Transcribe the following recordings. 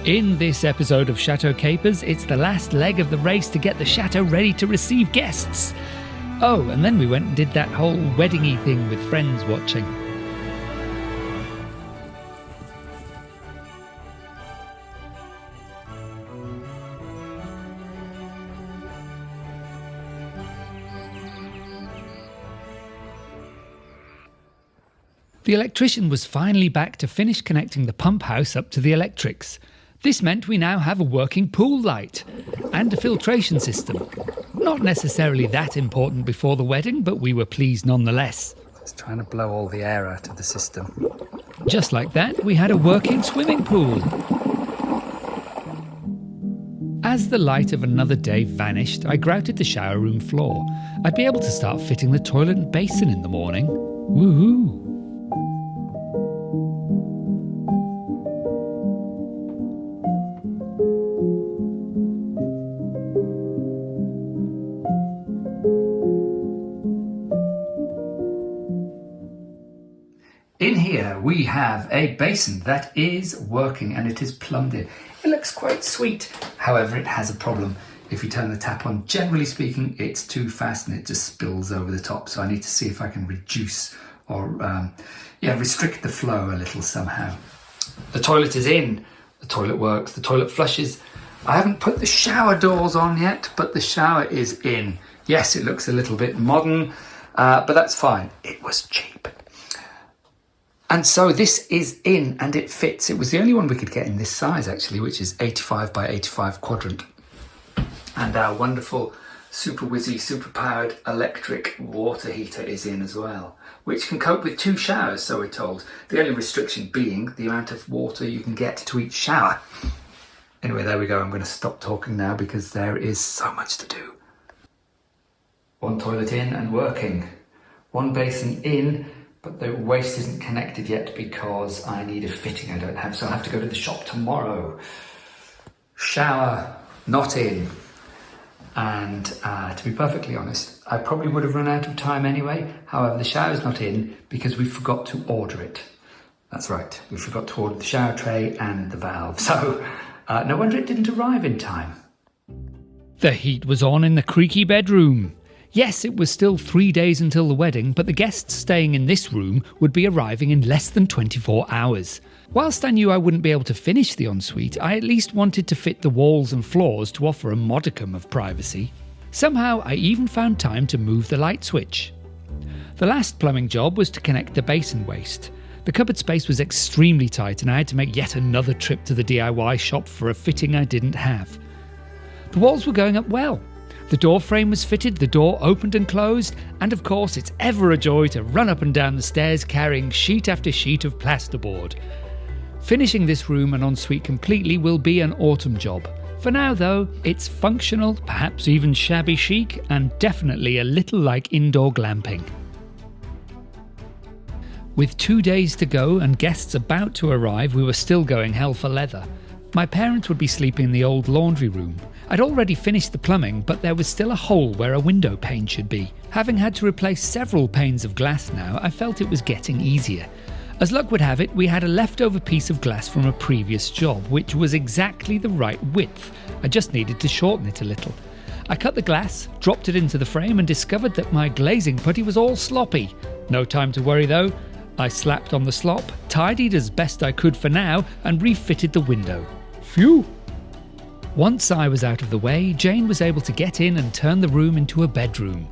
In this episode of Chateau Capers, it's the last leg of the race to get the chateau ready to receive guests. Oh, and then we went and did that whole wedding-y thing with friends watching. The electrician was finally back to finish connecting the pump house up to the electrics. This meant we now have a working pool light and a filtration system. Not necessarily that important before the wedding, but we were pleased nonetheless. Just trying to blow all the air out of the system. Just like that, we had a working swimming pool. As the light of another day vanished, I grouted the shower room floor. I'd be able to start fitting the toilet and basin in the morning. Woohoo! In here we have a basin that is working and it is plumbed in. It looks quite sweet, however it has a problem. If you turn the tap on, generally speaking, it's too fast and it just spills over the top. So I need to see if I can reduce or restrict the flow a little somehow. The toilet is in, the toilet works, the toilet flushes. I haven't put the shower doors on yet, but the shower is in. Yes, it looks a little bit modern, but that's fine. It was cheap. And so this is in and it fits. It was the only one we could get in this size actually, which is 85 by 85 quadrant. And our wonderful, super whizzy, super powered electric water heater is in as well, which can cope with 2 showers, so we're told. The only restriction being the amount of water you can get to each shower. Anyway, there we go. I'm going to stop talking now because there is so much to do. One toilet in and working. One basin in, but the waste isn't connected yet because I need a fitting I don't have, so I'll have to go to the shop tomorrow. Shower not in. And to be perfectly honest, I probably would have run out of time anyway. However, the shower's not in because we forgot to order it. That's right, we forgot to order the shower tray and the valve. So no wonder it didn't arrive in time. The heat was on in the creaky bedroom. Yes, it was still 3 days until the wedding, but the guests staying in this room would be arriving in less than 24 hours. Whilst I knew I wouldn't be able to finish the ensuite, I at least wanted to fit the walls and floors to offer a modicum of privacy. Somehow, I even found time to move the light switch. The last plumbing job was to connect the basin waste. The cupboard space was extremely tight and I had to make yet another trip to the DIY shop for a fitting I didn't have. The walls were going up well. The door frame was fitted, the door opened and closed, and of course it's ever a joy to run up and down the stairs carrying sheet after sheet of plasterboard. Finishing this room and ensuite completely will be an autumn job. For now though, it's functional, perhaps even shabby chic, and definitely a little like indoor glamping. With 2 days to go and guests about to arrive, we were still going hell for leather. My parents would be sleeping in the old laundry room. I'd already finished the plumbing, but there was still a hole where a window pane should be. Having had to replace several panes of glass now, I felt it was getting easier. As luck would have it, we had a leftover piece of glass from a previous job, which was exactly the right width. I just needed to shorten it a little. I cut the glass, dropped it into the frame and discovered that my glazing putty was all sloppy. No time to worry though. I slapped on the slop, tidied as best I could for now, and refitted the window. Phew! Once I was out of the way, Jane was able to get in and turn the room into a bedroom.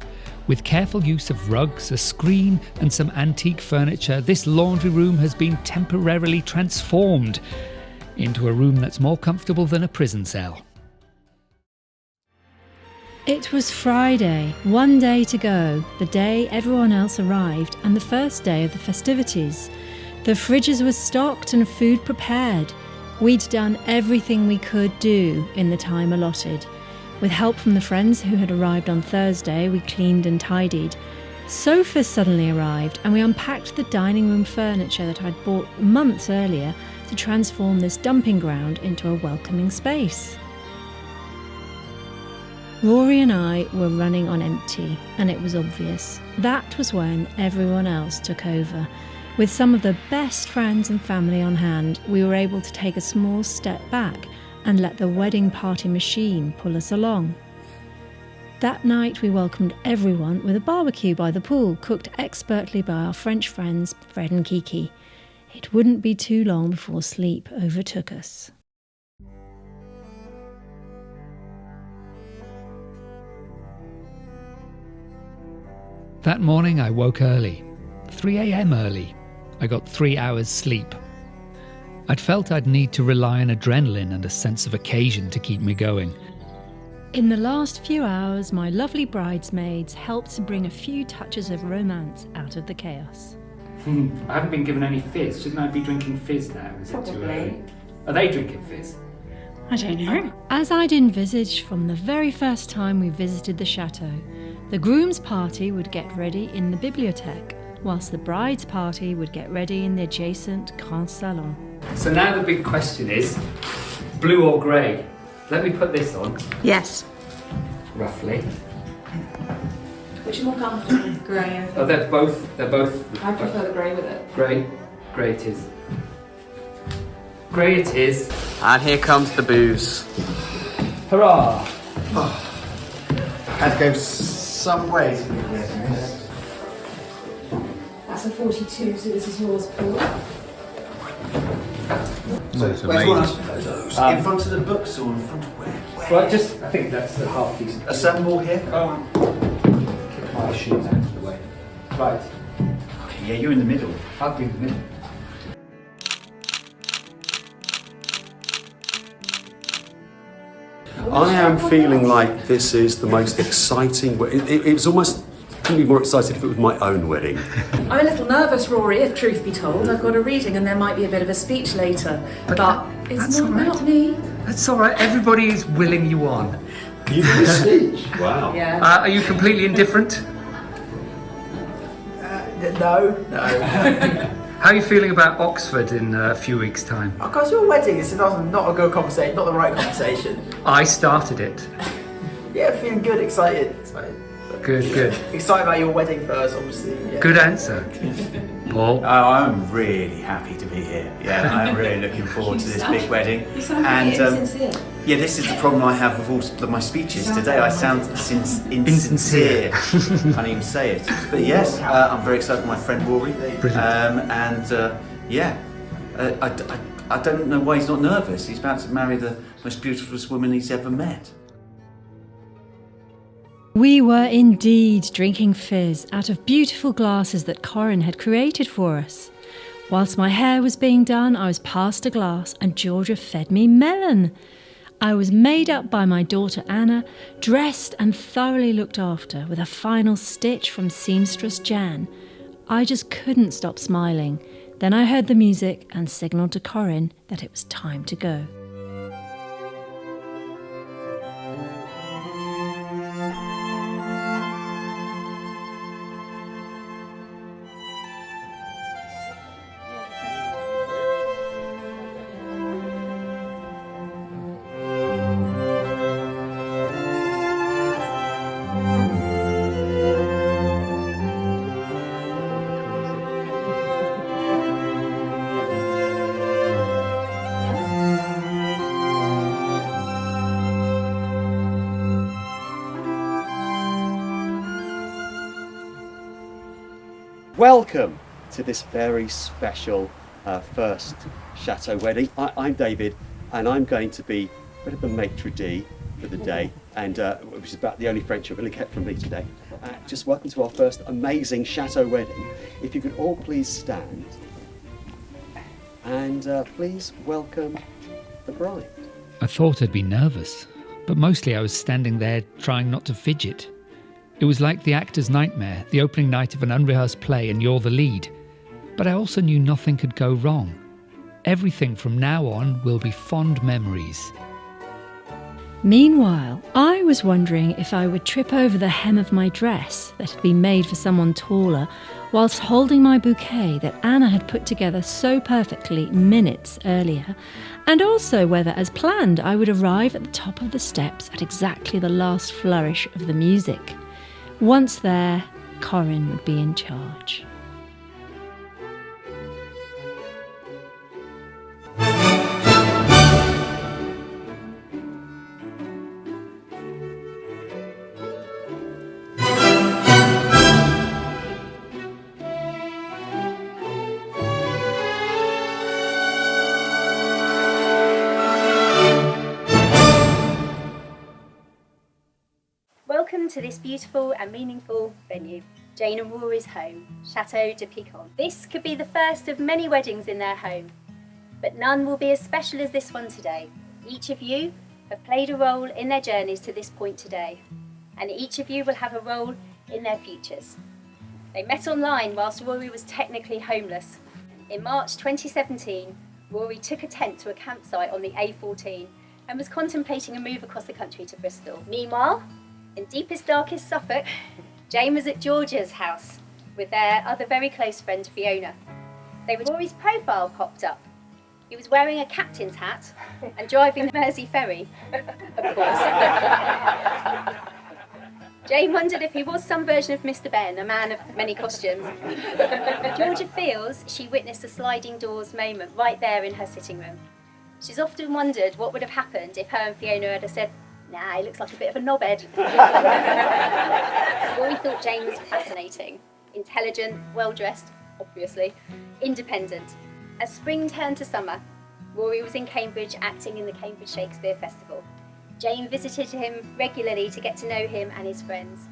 With careful use of rugs, a screen and some antique furniture, this laundry room has been temporarily transformed into a room that's more comfortable than a prison cell. It was Friday, 1 day to go, the day everyone else arrived and the first day of the festivities. The fridges were stocked and food prepared. We'd done everything we could do in the time allotted. With help from the friends who had arrived on Thursday, we cleaned and tidied. Sofas suddenly arrived and we unpacked the dining room furniture that I'd bought months earlier to transform this dumping ground into a welcoming space. Rory and I were running on empty, and it was obvious. That was when everyone else took over. With some of the best friends and family on hand, we were able to take a small step back and let the wedding party machine pull us along. That night we welcomed everyone with a barbecue by the pool, cooked expertly by our French friends Fred and Kiki. It wouldn't be too long before sleep overtook us. That morning I woke early, 3 a.m. early. I got 3 hours sleep. I'd felt I'd need to rely on adrenaline and a sense of occasion to keep me going. In the last few hours, my lovely bridesmaids helped to bring a few touches of romance out of the chaos. I haven't been given any fizz. Shouldn't I be drinking fizz now? Is it too early? Are they drinking fizz? I don't know. As I'd envisaged from the very first time we visited the chateau, the groom's party would get ready in the bibliothèque, whilst the bride's party would get ready in the adjacent grand salon. So now the big question is, blue or grey? Let me put this on, Yes. roughly. Which is more comfortable? Grey, I think. Oh, they're both. I prefer the grey with it. Grey it is. Grey it is. And here comes the booze. Hurrah! Had to go some way to get this. That's a 42, so this is yours, Paul. So where's one else for those? In front of the books or in front of where? Right, just, I think that's a half decent. Assemble here? Kick my shoes out of the way. Right, Okay, yeah, you're in the middle. I'll be in the middle. I am feeling like this is the most exciting. It was almost couldn't be more excited if it was my own wedding. I'm a little nervous, Rory, if truth be told. I've got a reading and there might be a bit of a speech later. But it's that's not all right. about me. That's all right. Everybody is willing you on. You did a speech. Wow. Yeah. Are you completely indifferent? No. How are you feeling about Oxford in a few weeks' time? Because your wedding is not a good conversation, not the right conversation. I started it. Yeah, feeling good, excited. Good. Excited about your wedding first, obviously. Yeah. Good answer. Paul? Oh, I'm really happy to be here. Yeah, I'm really looking forward to this big wedding. You sound happy and sincere. Yeah, this is the problem I have with all my speeches today. I sound insincere. Can't even say it. But yes, I'm very excited with my friend Rory. I don't know why he's not nervous. He's about to marry the most beautiful woman he's ever met. We were indeed drinking fizz out of beautiful glasses that Corin had created for us. Whilst my hair was being done, I was passed a glass and Georgia fed me melon. I was made up by my daughter Anna, dressed and thoroughly looked after with a final stitch from seamstress Jan. I just couldn't stop smiling. Then I heard the music and signalled to Corin that it was time to go. Welcome to this very special first Chateau wedding. I'm David, and I'm going to be a bit of the maitre d' for the day, and which is about the only French you're going to get from me today. Just welcome to our first amazing Chateau wedding. If you could all please stand, and please welcome the bride. I thought I'd be nervous, but mostly I was standing there trying not to fidget. It was like the actor's nightmare, the opening night of an unrehearsed play and you're the lead. But I also knew nothing could go wrong. Everything from now on will be fond memories. Meanwhile, I was wondering if I would trip over the hem of my dress that had been made for someone taller, whilst holding my bouquet that Anna had put together so perfectly minutes earlier, and also whether, as planned, I would arrive at the top of the steps at exactly the last flourish of the music. Once there, Corin would be in charge. to this beautiful and meaningful venue, Jane and Rory's home, Chateau de Pican. This could be the first of many weddings in their home, but none will be as special as this one today. Each of you have played a role in their journeys to this point today, and each of you will have a role in their futures. They met online whilst Rory was technically homeless. In March 2017, Rory took a tent to a campsite on the A14 and was contemplating a move across the country to Bristol. Meanwhile, in deepest, darkest Suffolk, Jane was at Georgia's house with their other very close friend Fiona. Rory's profile popped up. He was wearing a captain's hat and driving the Mersey ferry, of course. Jane wondered if he was some version of Mr. Ben, a man of many costumes. Georgia feels she witnessed a sliding doors moment right there in her sitting room. She's often wondered what would have happened if her and Fiona had said, "Nah, he looks like a bit of a knobhead." Rory thought Jane was fascinating, intelligent, well-dressed, obviously, independent. As spring turned to summer, Rory was in Cambridge acting in the Cambridge Shakespeare Festival. Jane visited him regularly to get to know him and his friends.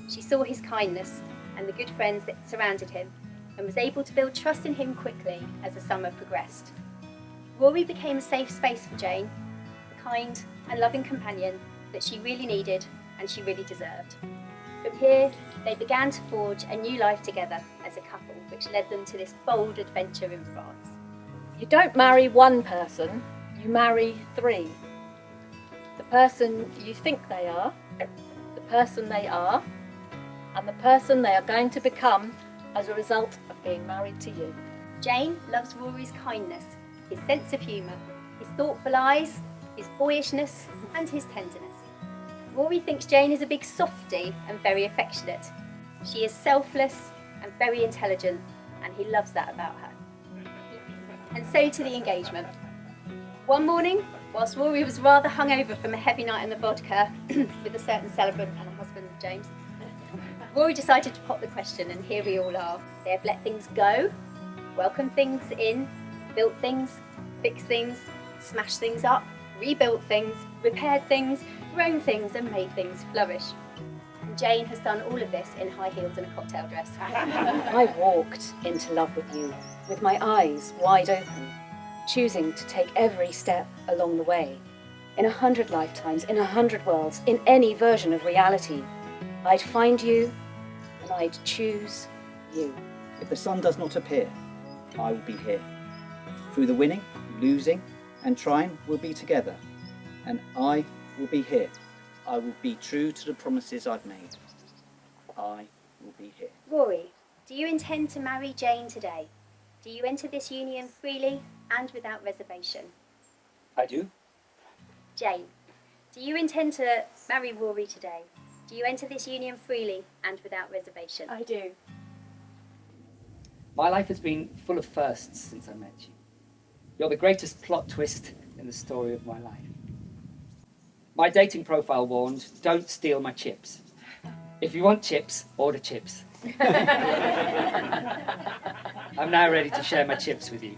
She saw his kindness and the good friends that surrounded him and was able to build trust in him quickly as the summer progressed. Rory became a safe space for Jane, the kind and loving companion that she really needed and she really deserved. From here, they began to forge a new life together as a couple, which led them to this bold adventure in France. You don't marry one person, you marry three. The person you think they are, the person they are, and the person they are going to become as a result of being married to you. Jane loves Rory's kindness, his sense of humour, his thoughtful eyes, his boyishness, and his tenderness. Rory thinks Jane is a big softie and very affectionate. She is selfless and very intelligent, and he loves that about her. And so to the engagement. One morning, whilst Rory was rather hungover from a heavy night in the vodka with a certain celebrant and a husband, James, Rory decided to pop the question, and here we all are. They have let things go, welcomed things in, built things, fixed things, smashed things up, rebuilt things, repaired things, grown things, and made things flourish. And Jane has done all of this in high heels and a cocktail dress. I walked into love with you, with my eyes wide open, choosing to take every step along the way. In 100 lifetimes, in 100 worlds, in any version of reality, I'd find you and I'd choose you. If the sun does not appear, I will be here. Through the winning, losing, and trying, we'll be together. And I will be here. I will be true to the promises I've made. I will be here. Rory, do you intend to marry Jane today? Do you enter this union freely and without reservation? I do. Jane, do you intend to marry Rory today? Do you enter this union freely and without reservation? I do. My life has been full of firsts since I met you. You're the greatest plot twist in the story of my life. My dating profile warned, don't steal my chips. If you want chips, order chips. I'm now ready to share my chips with you.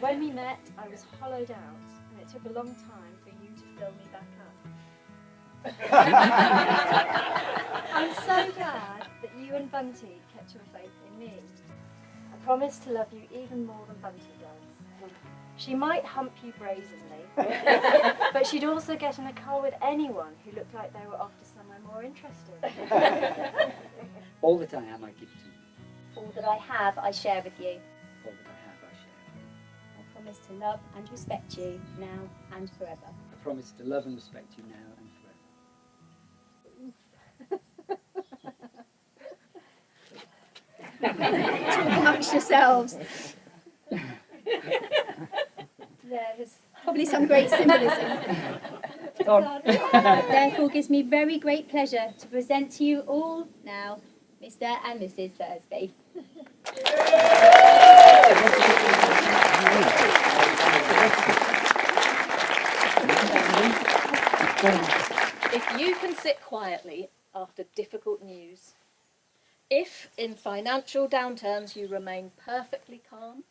When we met, I was hollowed out, and it took a long time for you to fill me back up. I'm so glad that you and Bunty kept your faith in me. I promise to love you even more than Bunty does. She might hump you brazenly, but she'd also get in a car with anyone who looked like they were off to somewhere more interesting. All that I am, I give to you. All that I have, I share with you. All that I have, I share. I promise to love and respect you now and forever. I promise to love and respect you now and forever. Talk amongst yourselves. There's probably some great symbolism. Therefore gives me very great pleasure to present to you all now Mr. and Mrs. Thursby. If you can sit quietly after difficult news, if in financial downturns you remain perfectly calm,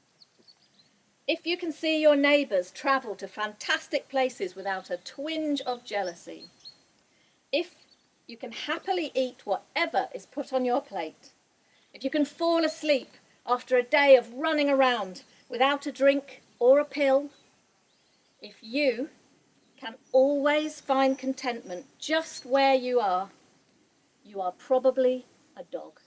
if you can see your neighbours travel to fantastic places without a twinge of jealousy, if you can happily eat whatever is put on your plate, if you can fall asleep after a day of running around without a drink or a pill, if you can always find contentment just where you are probably a dog.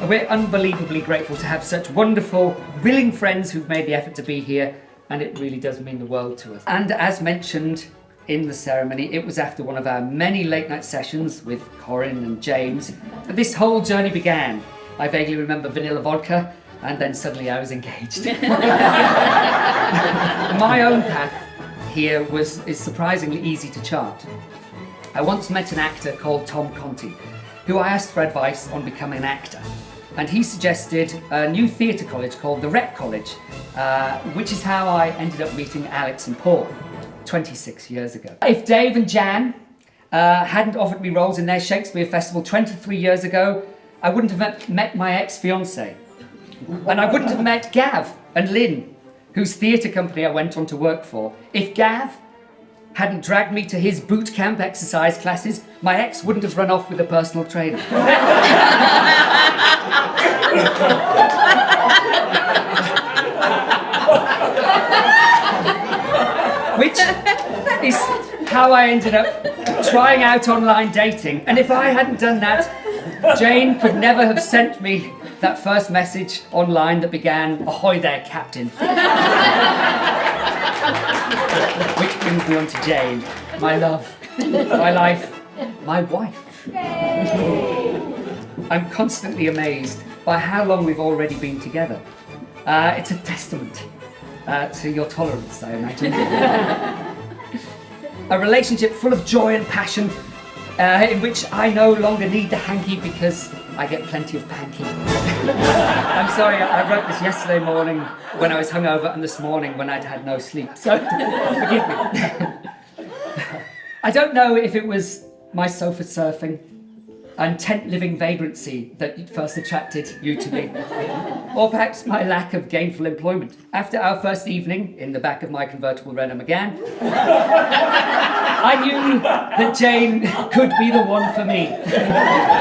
We're unbelievably grateful to have such wonderful, willing friends who've made the effort to be here, and it really does mean the world to us. And as mentioned in the ceremony, it was after one of our many late night sessions with Corinne and James that this whole journey began. I vaguely remember vanilla vodka, and then suddenly I was engaged. My own path here is surprisingly easy to chart. I once met an actor called Tom Conti, who I asked for advice on becoming an actor. And he suggested a new theatre college called the Rep College, which is how I ended up meeting Alex and Paul 26 years ago. If Dave and Jan hadn't offered me roles in their Shakespeare festival 23 years ago, I wouldn't have met my ex-fiancée. And I wouldn't have met Gav and Lynn, whose theatre company I went on to work for. If Gav hadn't dragged me to his boot camp exercise classes, my ex wouldn't have run off with a personal trainer. Which is how I ended up trying out online dating. And if I hadn't done that, Jane could never have sent me that first message online that began, "Ahoy there, Captain." Which brings me on to Jane, my love, my life, my wife. I'm constantly amazed by how long we've already been together. It's a testament to your tolerance, I imagine. A relationship full of joy and passion, in which I no longer need the hanky because I get plenty of panky. I'm sorry, I wrote this yesterday morning when I was hungover and this morning when I'd had no sleep, so forgive me. I don't know if it was my sofa surfing and tent living vagrancy that first attracted you to me, or perhaps my lack of gainful employment. After our first evening in the back of my convertible Renault Megane, I knew that Jane could be the one for me.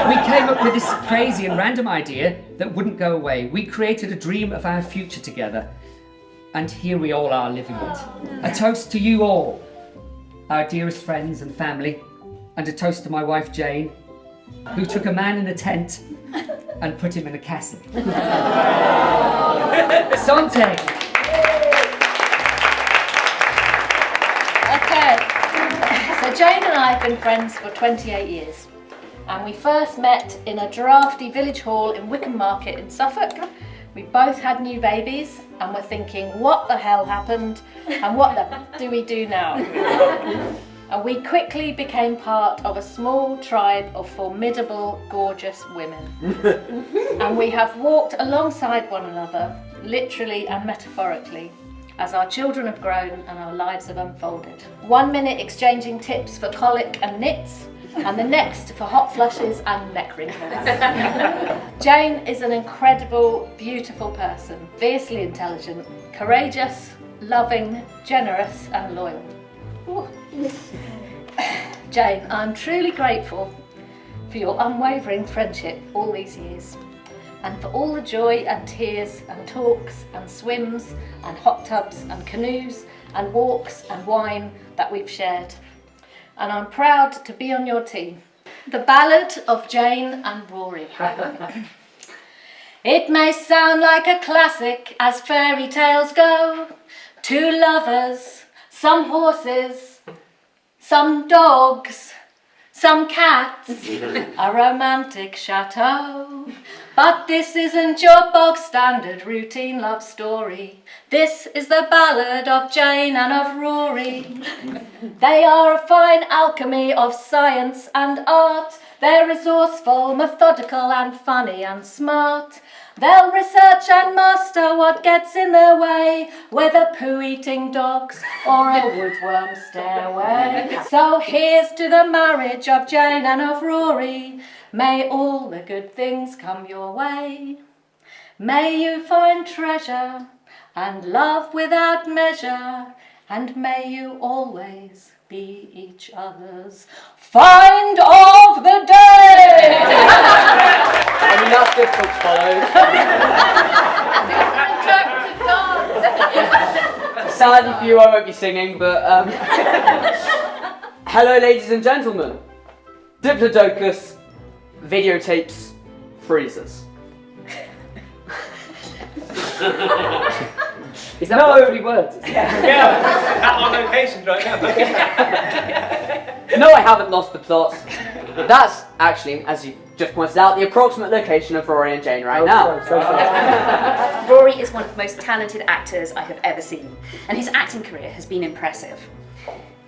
We came up with this crazy and random idea that wouldn't go away. We created a dream of our future together, and here we all are living it. A toast to you all, our dearest friends and family, and a toast to my wife Jane, who took a man in a tent and put him in a castle. Sante! Okay, so Jane and I have been friends for 28 years, and we first met in a drafty village hall in Wickham Market in Suffolk. We both had new babies and were thinking, what the hell happened and what the do we do now? And we quickly became part of a small tribe of formidable, gorgeous women. And we have walked alongside one another, literally and metaphorically, as our children have grown and our lives have unfolded. 1 minute exchanging tips for colic and knits, and the next for hot flushes and neck wrinkles. Jane is an incredible, beautiful person, fiercely intelligent, courageous, loving, generous and loyal. Ooh. Jane, I'm truly grateful for your unwavering friendship all these years, and for all the joy and tears and talks and swims and hot tubs and canoes and walks and wine that we've shared. And I'm proud to be on your team. The Ballad of Jane and Rory. It may sound like a classic as fairy tales go. 2 lovers, some horses, some dogs, some cats, a romantic chateau. But this isn't your bog standard routine love story. This is the ballad of Jane and of Rory. They are a fine alchemy of science and art. They're resourceful, methodical and funny and smart. They'll research and master what gets in their way, whether poo-eating dogs or a woodworm stairway. So here's to the marriage of Jane and of Rory. May all the good things come your way. May you find treasure and love without measure, and may you always be each other's find of the day. I mean, that's difficult to follow. Sadly for you, I won't be singing, but hello, ladies and gentlemen. Diplodocus videotapes freezers. Is that what 3 words? Yeah, on location right now. No, I haven't lost the plot. That's actually, as you just pointed out, the approximate location of Rory and Jane right now. Rory is one of the most talented actors I have ever seen, and his acting career has been impressive.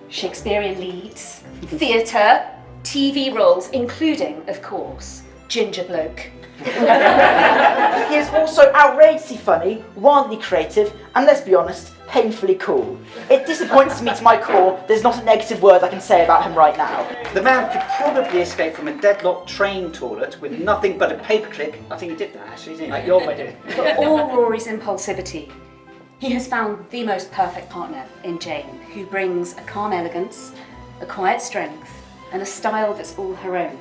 Shakespearean leads, theatre, TV roles, including, of course, Ginger Bloke. He is also outrageously funny, wildly creative, and let's be honest, painfully cool. It disappoints me to my core there's not a negative word I can say about him right now. The man could probably escape from a deadlocked train toilet with nothing but a paperclip. I think he did that actually, didn't he? You're ready. For all Rory's impulsivity, he has found the most perfect partner in Jane, who brings a calm elegance, a quiet strength, and a style that's all her own.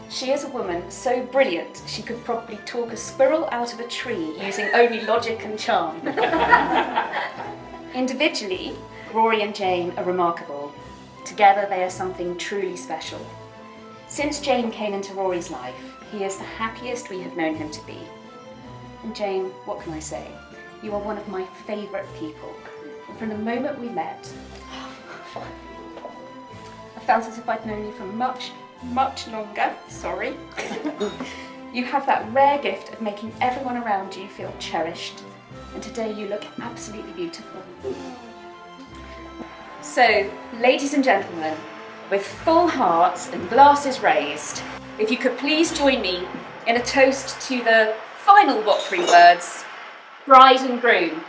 She is a woman so brilliant she could probably talk a squirrel out of a tree using only logic and charm. Individually, Rory and Jane are remarkable. Together they are something truly special. Since Jane came into Rory's life, he is the happiest we have known him to be. And Jane, what can I say? You are one of my favourite people. And from the moment we met, I felt as if I'd known you for much longer, sorry. You have that rare gift of making everyone around you feel cherished, and today you look absolutely beautiful. So, ladies and gentlemen, with full hearts and glasses raised, if you could please join me in a toast to the final what 3 words, bride and groom.